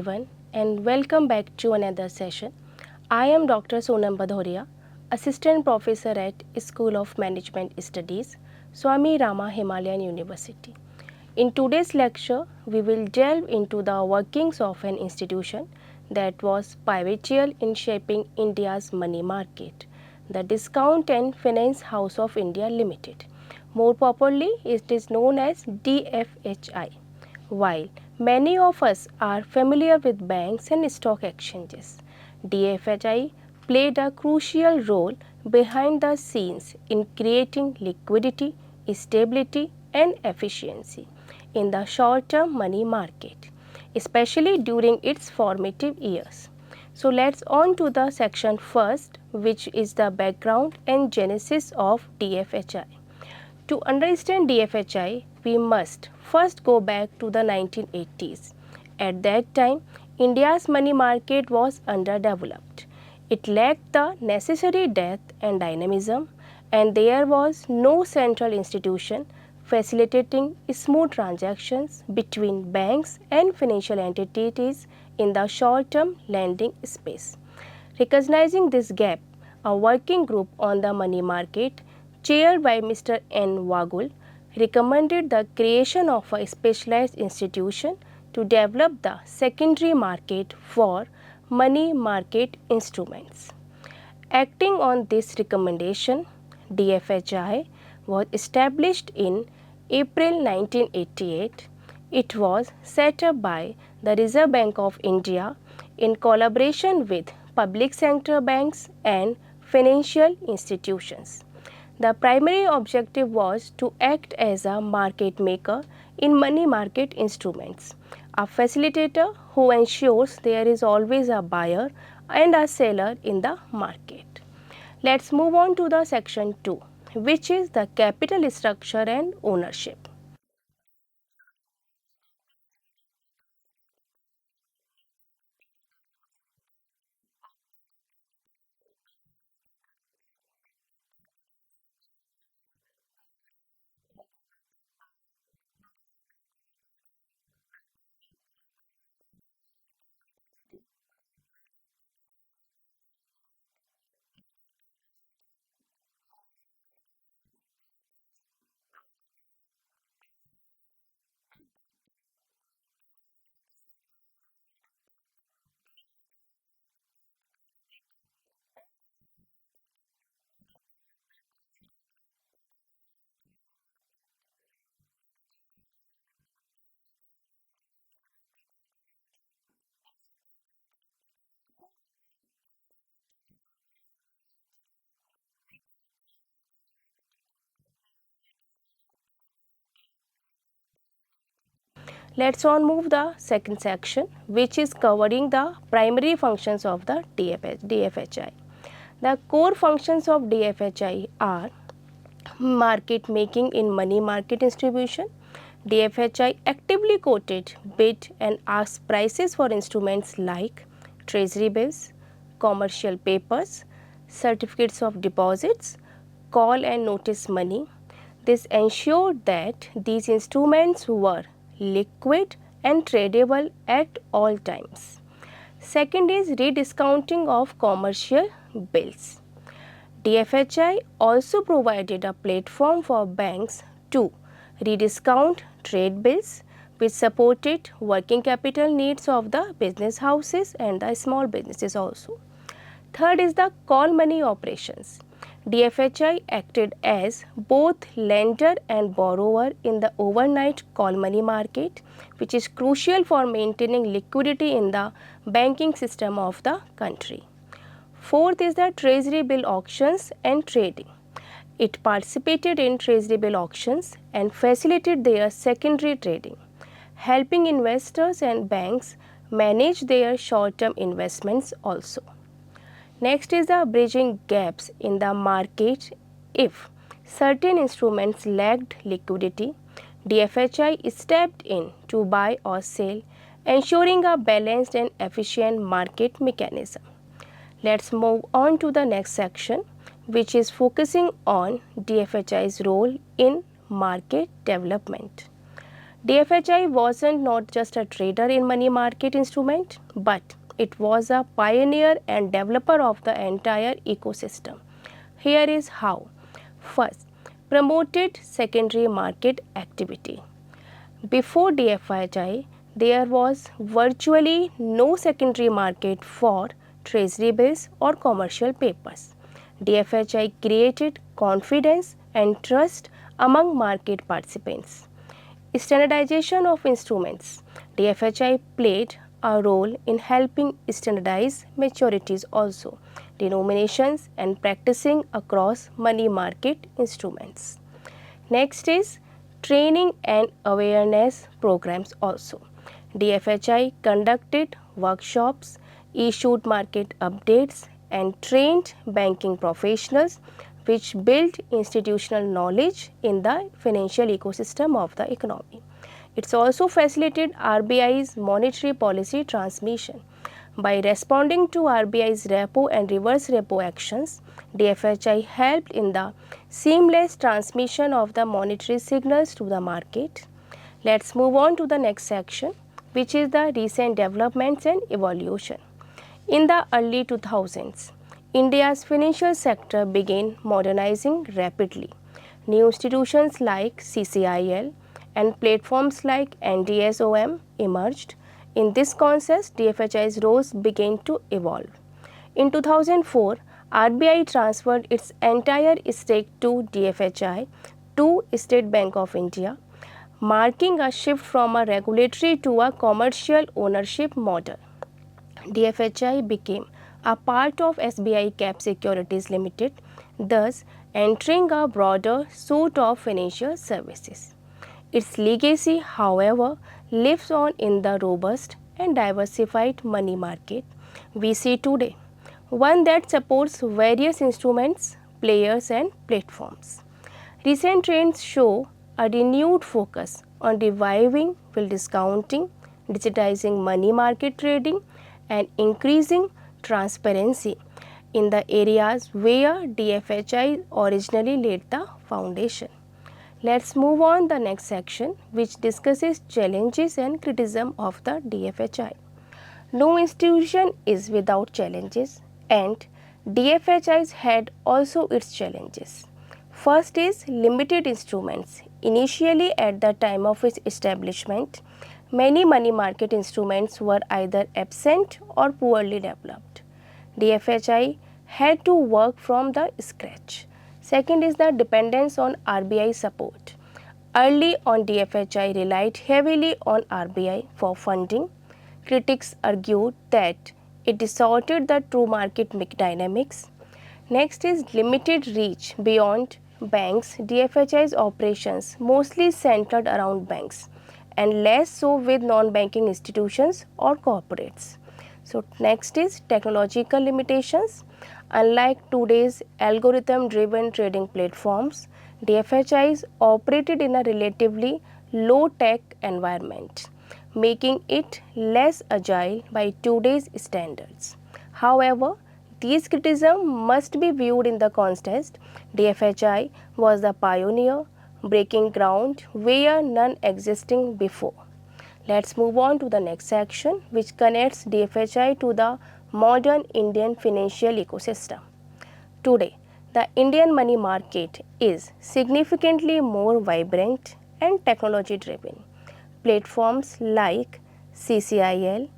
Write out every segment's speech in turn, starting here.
everyone, and welcome back to another session. I am Dr. Sonam Badhoria, Assistant Professor at School of Management Studies, Swami Rama Himalayan University. In today's lecture, we will delve into the workings of an institution that was pivotal in shaping India's money market, the Discount and Finance House of India Limited. More popularly, it is known as DFHI. While many of us are familiar with banks and stock exchanges, DFHI played a crucial role behind the scenes in creating liquidity, stability, and efficiency in the short term money market, especially during its formative years. So, let's on to the section first, which is the background and genesis of DFHI. To understand DFHI, we must first go back to the 1980s. At that time, India's money market was underdeveloped. It lacked the necessary depth and dynamism, and there was no central institution facilitating smooth transactions between banks and financial entities in the short term lending space. Recognizing this gap, a working group on the money market, chaired by Mr. N. Wagul, recommended the creation of a specialized institution to develop the secondary market for money market instruments. Acting on this recommendation, DFHI was established in April 1988. It was set up by the Reserve Bank of India in collaboration with public sector banks and financial institutions. The primary objective was to act as a market maker in money market instruments, a facilitator who ensures there is always a buyer and a seller in the market. Let's move on to the section 2, which is the capital structure and ownership. Let's on move the second section, which is covering the primary functions of the DFHI. The core functions of DFHI are market making in money market distribution. DFHI actively quoted, bid and asked prices for instruments like treasury bills, commercial papers, certificates of deposits, call and notice money. This ensured that these instruments were liquid and tradable at all times. Second is rediscounting of commercial bills. DFHI also provided a platform for banks to rediscount trade bills, which supported working capital needs of the business houses and the small businesses also. Third is the call money operations. DFHI acted as both lender and borrower in the overnight call money market, which is crucial for maintaining liquidity in the banking system of the country. Fourth is the treasury bill auctions and trading. It participated in treasury bill auctions and facilitated their secondary trading, helping investors and banks manage their short-term investments also. Next is the bridging gaps in the market. If certain instruments lacked liquidity, DFHI stepped in to buy or sell, ensuring a balanced and efficient market mechanism. Let's move on to the next section, which is focusing on DFHI's role in market development. DFHI wasn't not just a trader in money market instrument, but it was a pioneer and developer of the entire ecosystem. Here is how. First, promoted secondary market activity. Before DFHI, there was virtually no secondary market for treasury bills or commercial papers. DFHI created confidence and trust among market participants. Standardization of instruments. DFHI played a role in helping standardize maturities also, denominations and practicing across money market instruments. Next is training and awareness programs also. DFHI conducted workshops, issued market updates and trained banking professionals which built institutional knowledge in the financial ecosystem of the economy. It's also facilitated RBI's monetary policy transmission. By responding to RBI's repo and reverse repo actions, DFHI helped in the seamless transmission of the monetary signals to the market. Let's move on to the next section, which is the recent developments and evolution. In the early 2000s, India's financial sector began modernizing rapidly. New institutions like CCIL and platforms like NDSOM emerged. In this context, DFHI's roles began to evolve. In 2004, RBI transferred its entire stake to DFHI to State Bank of India, marking a shift from a regulatory to a commercial ownership model. DFHI became a part of SBI Cap Securities Limited, thus entering a broader suite of financial services. Its legacy, however, lives on in the robust and diversified money market we see today, one that supports various instruments, players and platforms. Recent trends show a renewed focus on reviving bill discounting, digitizing money market trading and increasing transparency in the areas where DFHI originally laid the foundation. Let's move on the next section, which discusses challenges and criticism of the DFHI. No institution is without challenges and DFHI's had also its challenges. First is limited instruments. Initially at the time of its establishment, many money market instruments were either absent or poorly developed. DFHI had to work from the scratch. Second is the dependence on RBI support. Early on, DFHI relied heavily on RBI for funding. Critics argued that it distorted the true market dynamics. Next is limited reach beyond banks. DFHI's operations mostly centered around banks and less so with non-banking institutions or corporates. So next is technological limitations. Unlike today's algorithm-driven trading platforms, DFHIs operated in a relatively low-tech environment, making it less agile by today's standards. However, these criticisms must be viewed in the context. DFHI was the pioneer, breaking ground where none existing before. Let's move on to the next section, which connects DFHI to the modern Indian financial ecosystem. Today, the Indian money market is significantly more vibrant and technology driven. Platforms like CCIL,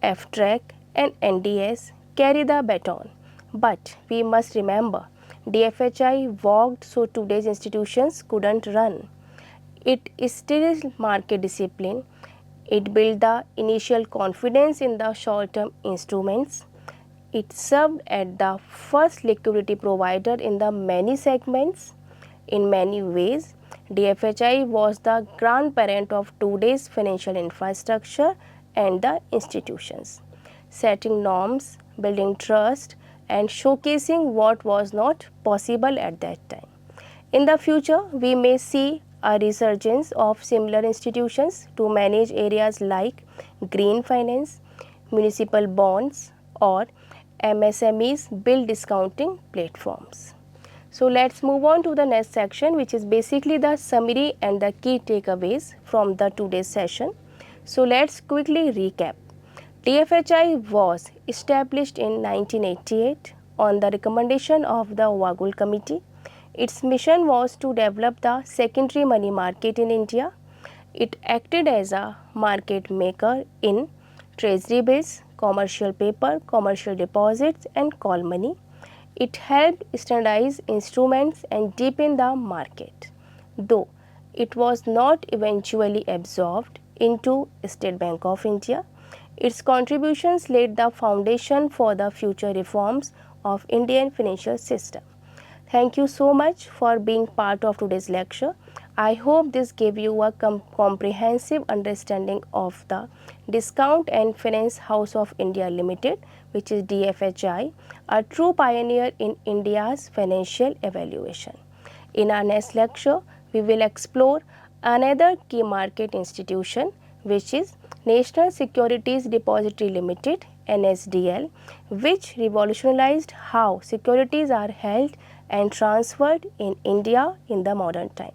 FTRAC and NDS carry the baton. But we must remember, DFHI walked so today's institutions couldn't run. It instilled market discipline. It built the initial confidence in the short-term instruments. It served as the first liquidity provider in the many segments. In many ways, DFHI was the grandparent of today's financial infrastructure and the institutions, setting norms, building trust, and showcasing what was not possible at that time. In the future, we may see a resurgence of similar institutions to manage areas like green finance, municipal bonds, or MSMEs bill discounting platforms. So let's move on to the next section, which is basically the summary and the key takeaways from the today's session. So let's quickly recap. DFHI was established in 1988 on the recommendation of the Wagul Committee. Its mission was to develop the secondary money market in India. It acted as a market maker in treasury bills, commercial paper, commercial deposits and call money. It helped standardize instruments and deepen the market, though it was not eventually absorbed into State Bank of India. Its contributions laid the foundation for the future reforms of Indian financial system. Thank you so much for being part of today's lecture. I hope this gave you a comprehensive understanding of the Discount and Finance House of India Limited, which is DFHI, a true pioneer in India's financial evaluation. In our next lecture, we will explore another key market institution, which is National Securities Depository Limited (NSDL), which revolutionized how securities are held and transferred in India in the modern time.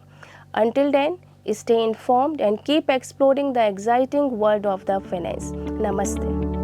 Until then, stay informed and keep exploring the exciting world of the finance. Namaste.